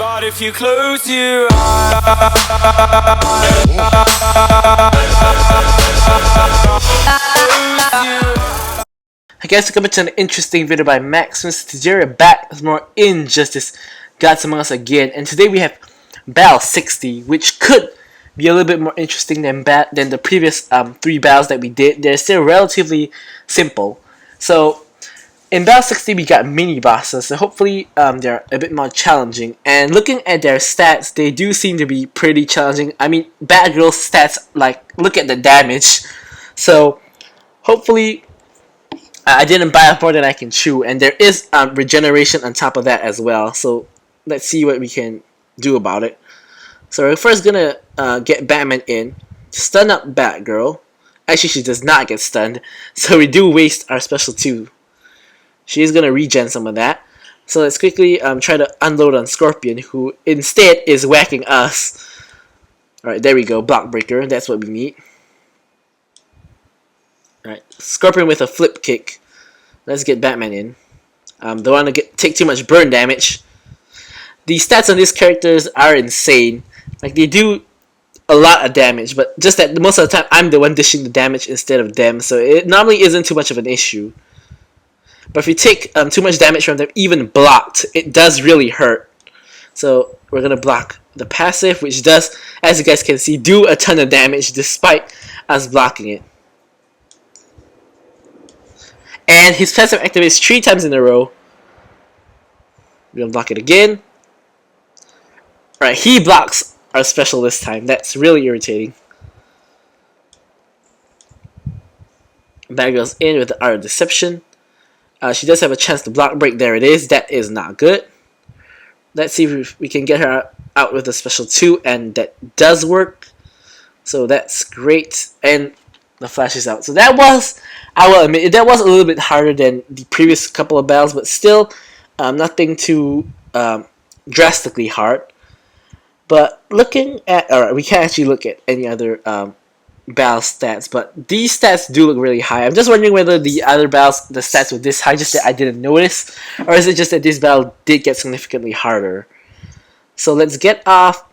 But if you close your eyes, I guess welcome to an interesting video by Max. Mr. Tajiri back with more Injustice Gods Among Us again, and today we have Battle 60, which could be a little bit more interesting than the previous 3 battles that we did. They're still relatively simple. So in Battle 60 we got mini bosses, so hopefully they're a bit more challenging. And looking at their stats, they do seem to be pretty challenging. I mean, Batgirl's stats, like, look at the damage. So hopefully I didn't buy more than I can chew, and there is regeneration on top of that as well. So let's see what we can do about it. So we're first gonna get Batman in, stun up Batgirl. Actually, she does not get stunned, so we do waste our special 2. She is gonna regen some of that. So let's quickly try to unload on Scorpion, who instead is whacking us. Alright, there we go, block breaker, that's what we need. Alright, Scorpion with a flip kick. Let's get Batman in. Don't want to take too much burn damage. The stats on these characters are insane. Like, they do a lot of damage, but just that most of the time I'm the one dishing the damage instead of them, so it normally isn't too much of an issue. But if you take too much damage from them, even blocked, it does really hurt. So we're going to block the passive, which does, as you guys can see, do a ton of damage despite us blocking it. And his passive activates 3 times in a row. We're going to block it again. Alright, he blocks our special this time. That's really irritating. Bat goes in with our deception. She does have a chance to block break. There it is. That is not good. Let's see if we can get her out with a special 2, and that does work. So that's great. And the flash is out. So that was, I will admit, that was a little bit harder than the previous couple of battles, but still nothing too drastically hard. But looking at, alright, we can't actually look at any other battle stats, but these stats do look really high. I'm just wondering whether the other battles, the stats were this high, just that I didn't notice, or is it just that this battle did get significantly harder. So let's get off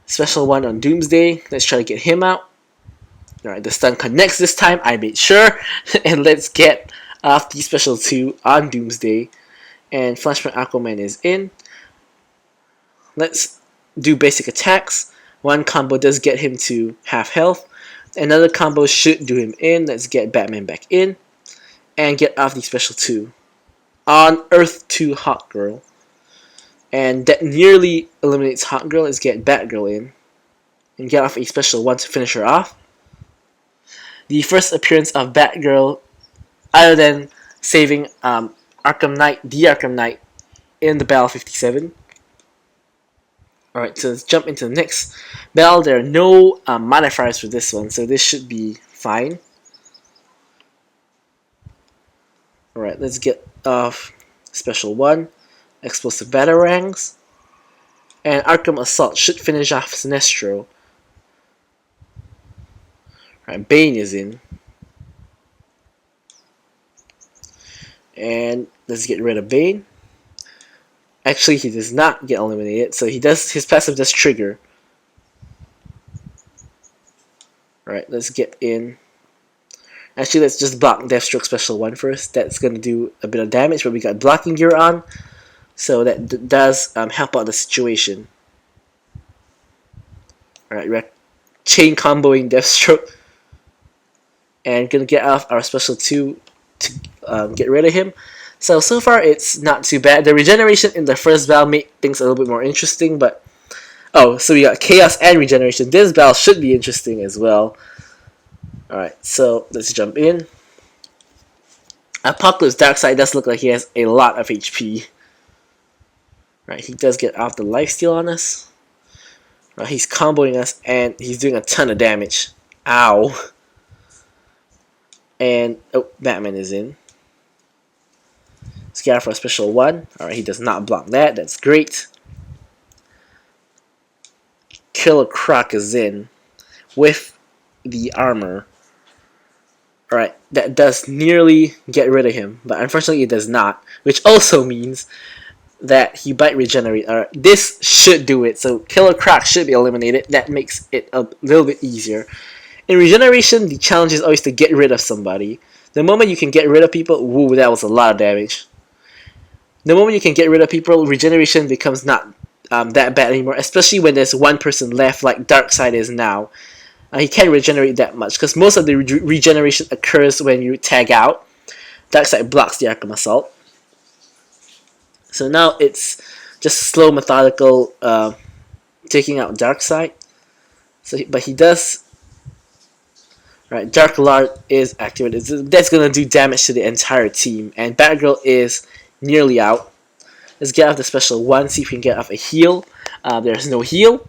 special 1 on Doomsday. Let's try to get him out. Alright, the stun connects this time, I made sure. And let's get off the special 2 on Doomsday. And Flashpoint Aquaman is in. Let's do basic attacks. One combo does get him to half health. Another combo should do him in. Let's get Batman back in. And get off the special 2. On Earth 2 Hawkgirl. And that nearly eliminates Hawkgirl. Let's get Batgirl in. And get off a special 1 to finish her off. The first appearance of Batgirl, other than saving Arkham Knight, the Arkham Knight, in the Battle 57. Alright, so let's jump into the next battle. There are no modifiers for this one, so this should be fine. Alright, let's get off special 1, explosive batarangs, and Arkham Assault should finish off Sinestro. Alright, Bane is in. And let's get rid of Bane. Actually, he does not get eliminated, so his passive does trigger. Alright, let's get in. Actually, let's just block Deathstroke special 1 first. That's going to do a bit of damage, but we got blocking gear on, so that does help out the situation. Alright, we're chain comboing Deathstroke. And gonna get off our special 2 to get rid of him. So far it's not too bad. The regeneration in the first battle made things a little bit more interesting, but oh, so we got chaos and regeneration. This battle should be interesting as well. Alright, so let's jump in. Apocalypse Darkseid does look like he has a lot of HP. Right, he does get off the lifesteal on us. Right, he's comboing us and he's doing a ton of damage. Ow. And, oh, Batman is in. Let's get out for a special 1. Alright, he does not block that. That's great. Killer Croc is in with the armor. Alright, that does nearly get rid of him, but unfortunately it does not. Which also means that he might regenerate. This should do it. So Killer Croc should be eliminated. That makes it a little bit easier. In regeneration, the challenge is always to get rid of somebody. The moment you can get rid of people, woo, that was a lot of damage. The moment you can get rid of people, regeneration becomes not that bad anymore, especially when there's one person left like Darkseid is now. He can't regenerate that much because most of the regeneration occurs when you tag out. Darkseid blocks the Arkham Assault. So now it's just slow, methodical taking out Darkseid. But he does. Right, Dark Lord is activated. That's gonna do damage to the entire team, and Batgirl is nearly out. Let's get off the special one. See if we can get off a heal. There's no heal.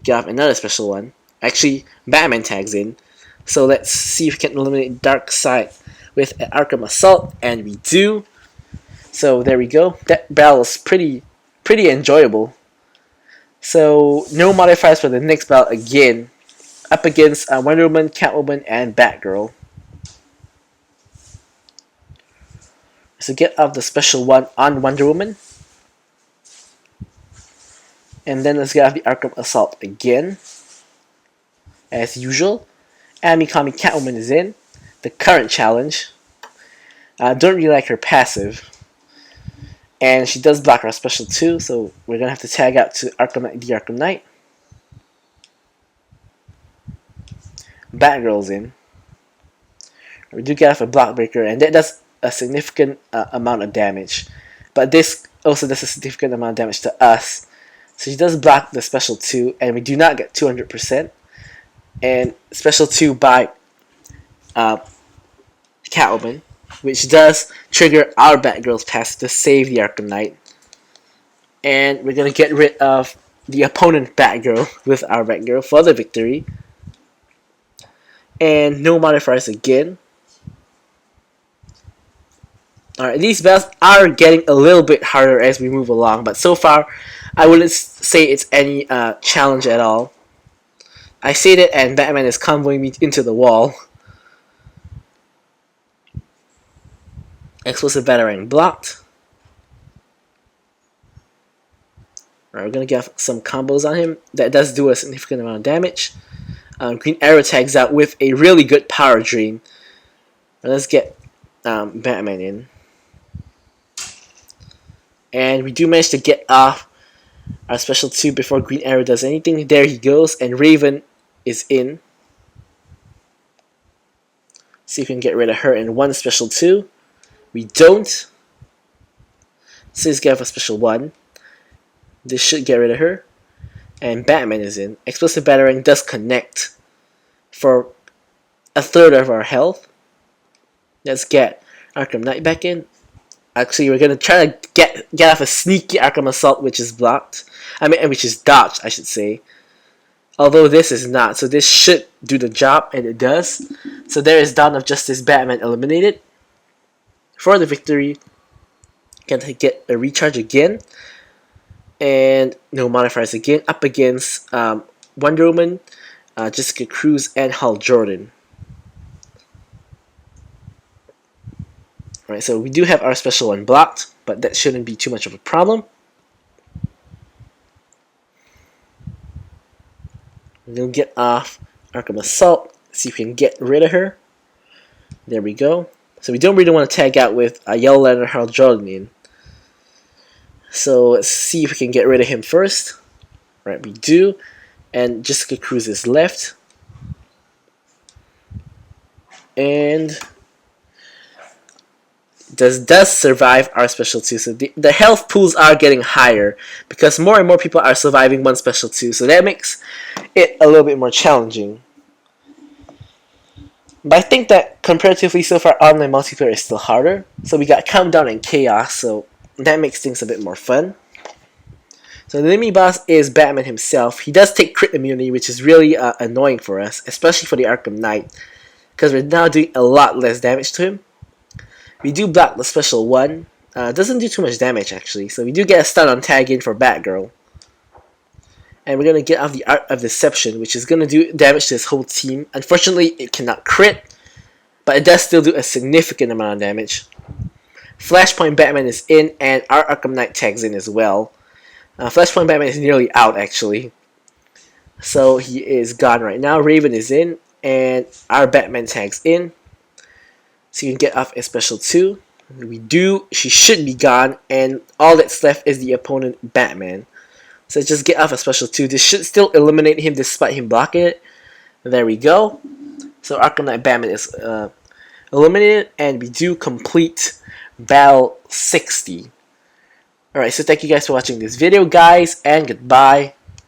Get off another special one. Actually, Batman tags in. So let's see if we can eliminate Darkseid with an Arkham Assault, and we do. So there we go. That battle is pretty enjoyable. So no modifiers for the next battle again. Up against Wonder Woman, Catwoman, and Batgirl. So get off the special one on Wonder Woman. And then let's get off the Arkham Assault again. As usual. And Mikami Catwoman is in. The current challenge. Don't really like her passive. And she does block our special too, so we're going to have to tag out to the Arkham Knight. Batgirl's in. We do get off a block breaker, and that does a significant amount of damage. But this also does a significant amount of damage to us. So she does block the special 2, and we do not get 200%. And special 2 by Catwoman, which does trigger our Batgirl's passive to save the Arkham Knight. And we're going to get rid of the opponent Batgirl with our Batgirl for the victory. And no modifiers again. Alright, these battles are getting a little bit harder as we move along, but so far I wouldn't say it's any challenge at all. I say that and Batman is convoying me into the wall. Explosive Batarang blocked. Alright, we're going to get some combos on him. That does do a significant amount of damage. Green Arrow tags out with a really good power drain. Let's get Batman in. And we do manage to get off our special 2 before Green Arrow does anything. There he goes, and Raven is in. See if we can get rid of her in one special 2. We don't. So let's get off a special 1. This should get rid of her. And Batman is in. Explosive Batarang does connect for a third of our health. Let's get Arkham Knight back in. Actually, we're going to try to get off a sneaky Arkham Assault, which is blocked. Which is dodged, I should say. Although this is not. So this should do the job, and it does. So there is Dawn of Justice Batman eliminated. For the victory, gonna get a recharge again. And no modifiers again. Up against Wonder Woman, Jessica Cruz, and Hal Jordan. Alright, so we do have our special one blocked, but that shouldn't be too much of a problem. We'll get off Arkham Assault, see if we can get rid of her. There we go. So we don't really want to tag out with Yellow Lantern Hal Jordan in. So let's see if we can get rid of him first. Right, we do. And Jessica Cruz is left. And does survive our special 2. So the health pools are getting higher because more and more people are surviving one special 2. So that makes it a little bit more challenging. But I think that comparatively so far online multiplayer is still harder. So we got Countdown and Chaos, so that makes things a bit more fun. So the enemy boss is Batman himself. He does take crit immunity, which is really annoying for us, especially for the Arkham Knight, because we're now doing a lot less damage to him. We do block the special 1. Doesn't do too much damage actually, so we do get a stun on tag in for Batgirl. And we're going to get off the Art of Deception, which is going to do damage to this whole team. Unfortunately, it cannot crit, but it does still do a significant amount of damage. Flashpoint Batman is in, and our Arkham Knight tags in as well. Flashpoint Batman is nearly out, actually. So he is gone right now. Raven is in, and our Batman tags in. So you can get off a special 2. We do. She should be gone, and all that's left is the opponent Batman. So just get off a special 2. This should still eliminate him despite him blocking it. There we go. So Arkham Knight Batman is eliminated, and we do complete Battle 60. Alright, so thank you guys for watching this video, guys, and goodbye.